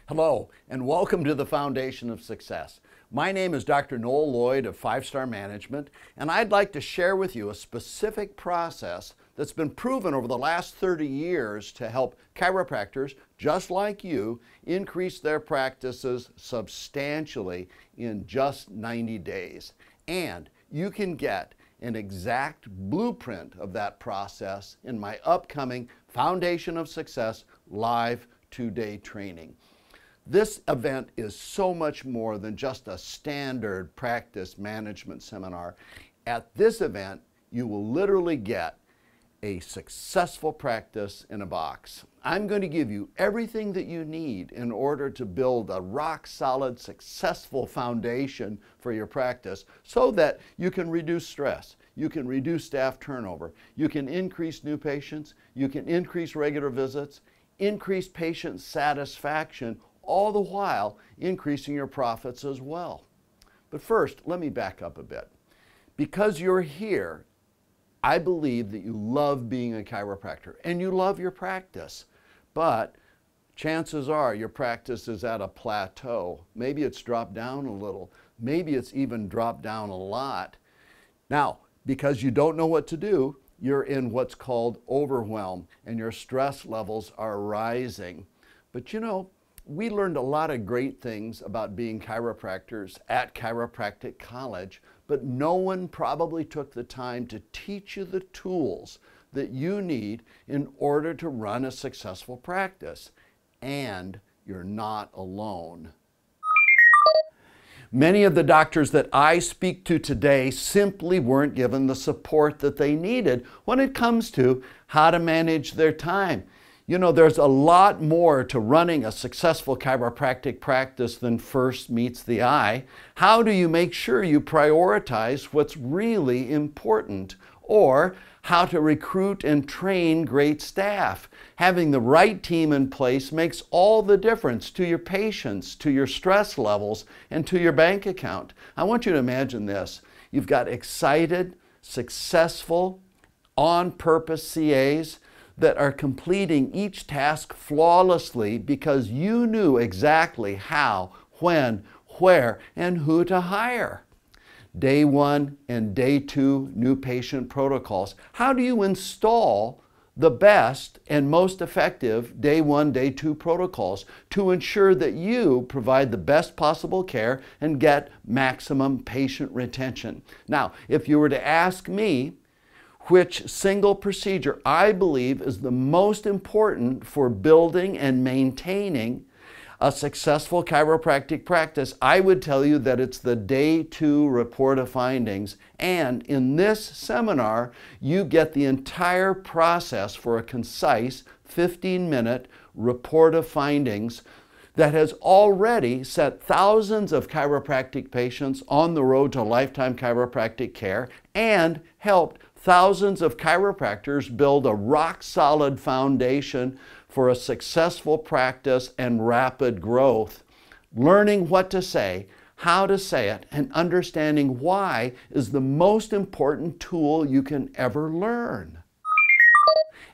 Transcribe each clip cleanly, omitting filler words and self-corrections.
Hello, and welcome to the Foundation of Success. My name is Dr. Noel Lloyd of 5-Star Management, and I'd like to share with you a specific process that's been proven over the last 30 years to help chiropractors, just like you, increase their practices substantially in just 90 days. And you can get an exact blueprint of that process in my upcoming Foundation of Success live 2-day training. This event is so much more than just a standard practice management seminar. At this event, you will literally get a successful practice in a box. I'm going to give you everything that you need in order to build a rock-solid, successful foundation for your practice so that you can reduce stress, you can reduce staff turnover, you can increase new patients, you can increase regular visits, increase patient satisfaction, all the while increasing your profits as well. But first, let me back up a bit. Because you're here, I believe that you love being a chiropractor and you love your practice, but chances are your practice is at a plateau. Maybe it's dropped down a little. Maybe it's even dropped down a lot. Now, because you don't know what to do, you're in what's called overwhelm and your stress levels are rising. But you know, we learned a lot of great things about being chiropractors at Chiropractic College, but no one probably took the time to teach you the tools that you need in order to run a successful practice. And you're not alone. Many of the doctors that I speak to today simply weren't given the support that they needed when it comes to how to manage their time. You know, there's a lot more to running a successful chiropractic practice than first meets the eye. How do you make sure you prioritize what's really important? Or how to recruit and train great staff. Having the right team in place makes all the difference to your patients, to your stress levels, and to your bank account. I want you to imagine this. You've got excited, successful, on-purpose CAs that are completing each task flawlessly because you knew exactly how, when, where, and who to hire. Day 1 and Day 2 new patient protocols. How do you install the best and most effective Day 1, Day 2 protocols to ensure that you provide the best possible care and get maximum patient retention? Now, if you were to ask me, which single procedure I believe is the most important for building and maintaining a successful chiropractic practice, I would tell you that it's the Day 2 report of findings. And in this seminar, you get the entire process for a concise 15-minute report of findings that has already set thousands of chiropractic patients on the road to lifetime chiropractic care and helped thousands of chiropractors build a rock-solid foundation for a successful practice and rapid growth. Learning what to say, how to say it, and understanding why is the most important tool you can ever learn.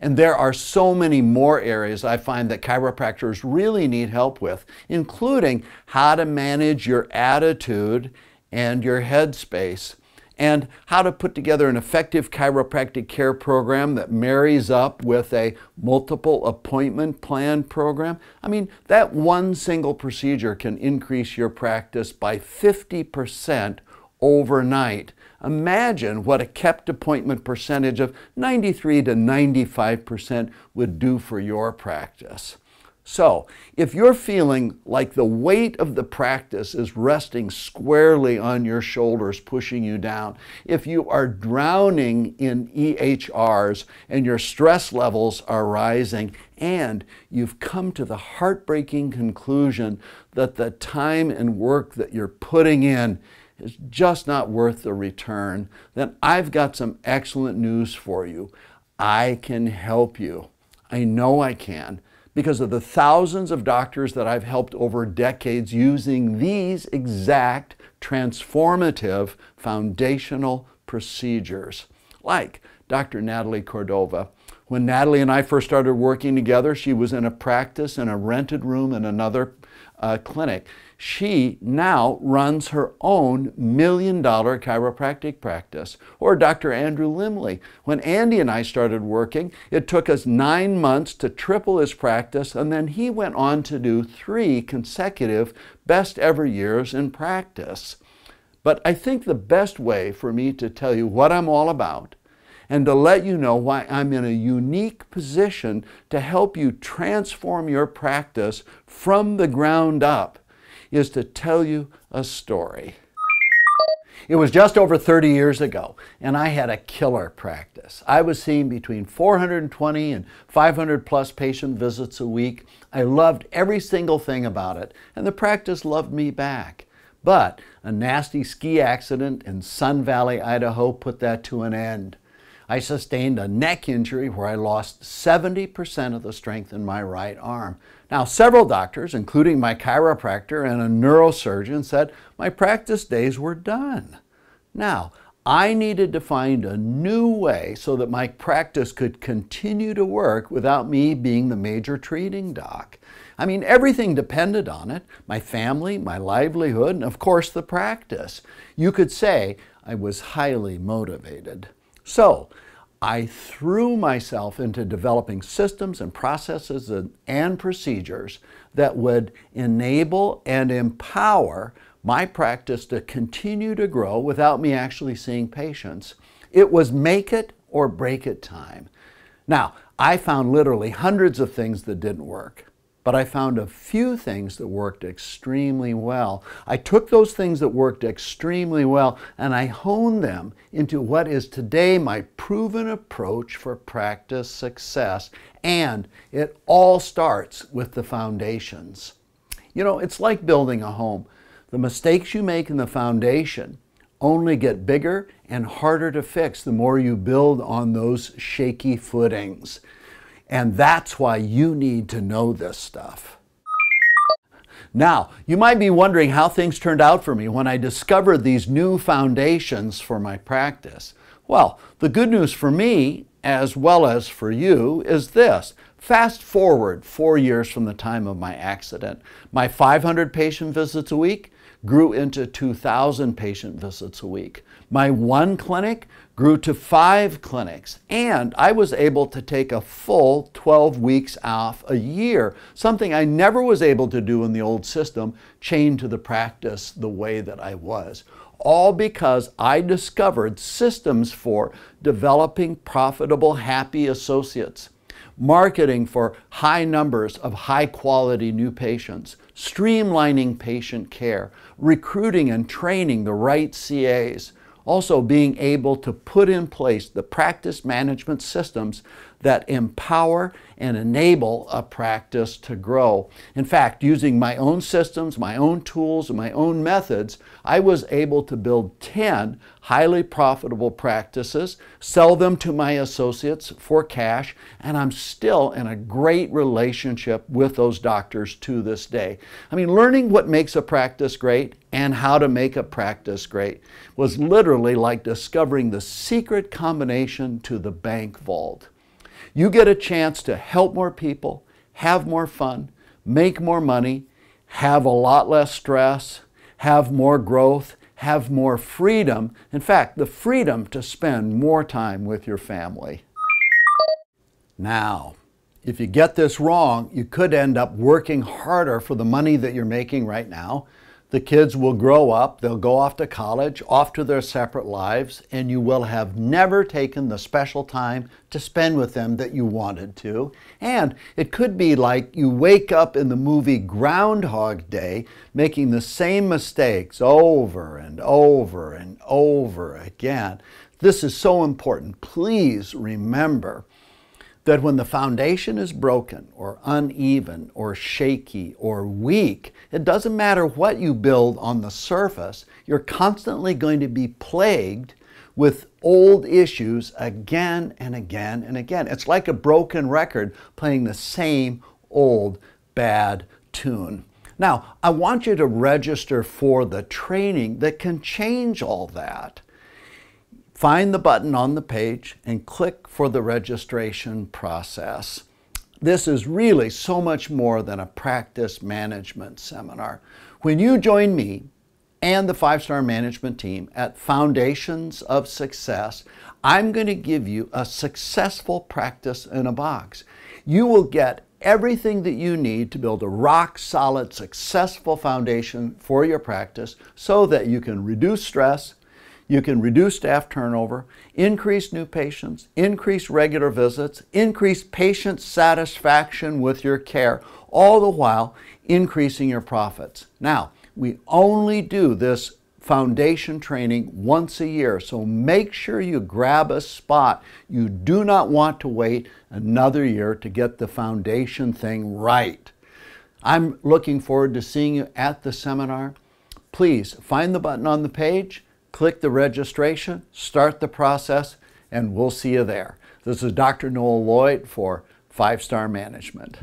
And there are so many more areas I find that chiropractors really need help with, including how to manage your attitude and your headspace, and how to put together an effective chiropractic care program that marries up with a multiple appointment plan program. I mean, that one single procedure can increase your practice by 50% overnight. Imagine what a kept appointment percentage of 93 to 95% would do for your practice. So, if you're feeling like the weight of the practice is resting squarely on your shoulders, pushing you down, if you are drowning in EHRs and your stress levels are rising, and you've come to the heartbreaking conclusion that the time and work that you're putting in is just not worth the return, then I've got some excellent news for you. I can help you. I know I can, because of the thousands of doctors that I've helped over decades using these exact transformative foundational procedures. Like Dr. Natalie Cordova. When Natalie and I first started working together, she was in a practice in a rented room in another clinic. She now runs her own $1 million chiropractic practice. Or Dr. Andrew Limley. When Andy and I started working, it took us 9 months to triple his practice, and then he went on to do 3 consecutive best ever years in practice. But I think the best way for me to tell you what I'm all about and to let you know why I'm in a unique position to help you transform your practice from the ground up is to tell you a story. It was just over 30 years ago, and I had a killer practice. I was seeing between 420 and 500 plus patient visits a week. I loved every single thing about it, and the practice loved me back. But a nasty ski accident in Sun Valley, Idaho put that to an end. I sustained a neck injury where I lost 70% of the strength in my right arm. Now, several doctors, including my chiropractor and a neurosurgeon, said my practice days were done. Now, I needed to find a new way so that my practice could continue to work without me being the major treating doc. I mean, everything depended on it: my family, my livelihood, and of course the practice. You could say I was highly motivated. So I threw myself into developing systems and processes and procedures that would enable and empower my practice to continue to grow without me actually seeing patients. It was make it or break it time. Now, I found literally hundreds of things that didn't work, but I found a few things that worked extremely well. I took those things that worked extremely well and I honed them into what is today my proven approach for practice success. And it all starts with the foundations. You know, it's like building a home. The mistakes you make in the foundation only get bigger and harder to fix the more you build on those shaky footings. And that's why you need to know this stuff. Now, you might be wondering how things turned out for me when I discovered these new foundations for my practice. Well, the good news for me, as well as for you, is this. Fast forward 4 years from the time of my accident. My 500 patient visits a week grew into 2,000 patient visits a week. My 1 clinic grew to 5 clinics, and I was able to take a full 12 weeks off a year, something I never was able to do in the old system, chained to the practice the way that I was. All because I discovered systems for developing profitable, happy associates, marketing for high numbers of high-quality new patients, streamlining patient care, recruiting and training the right CAs, also being able to put in place the practice management systems that empower and enable a practice to grow. In fact, using my own systems, my own tools, and my own methods, I was able to build 10 highly profitable practices, sell them to my associates for cash, and I'm still in a great relationship with those doctors to this day. I mean, learning what makes a practice great and how to make a practice great was literally like discovering the secret combination to the bank vault. You get a chance to help more people, have more fun, make more money, have a lot less stress, have more growth, have more freedom. In fact, the freedom to spend more time with your family. Now, if you get this wrong, you could end up working harder for the money that you're making right now. The kids will grow up, they'll go off to college, off to their separate lives, and you will have never taken the special time to spend with them that you wanted to. And it could be like you wake up in the movie Groundhog Day, making the same mistakes over and over and over again. This is so important. Please remember that when the foundation is broken or uneven or shaky or weak, it doesn't matter what you build on the surface, you're constantly going to be plagued with old issues again and again and again. It's like a broken record playing the same old bad tune. Now, I want you to register for the training that can change all that. Find the button on the page and click for the registration process. This is really so much more than a practice management seminar. When you join me and the 5-Star Management team at Foundations of Success, I'm going to give you a successful practice in a box. You will get everything that you need to build a rock-solid, successful foundation for your practice so that you can reduce stress, you can reduce staff turnover, increase new patients, increase regular visits, increase patient satisfaction with your care, all the while increasing your profits. Now, we only do this foundation training once a year, so make sure you grab a spot. You do not want to wait another year to get the foundation thing right. I'm looking forward to seeing you at the seminar. Please find the button on the page, click the registration, start the process, and we'll see you there. This is Dr. Noel Lloyd for 5-Star Management.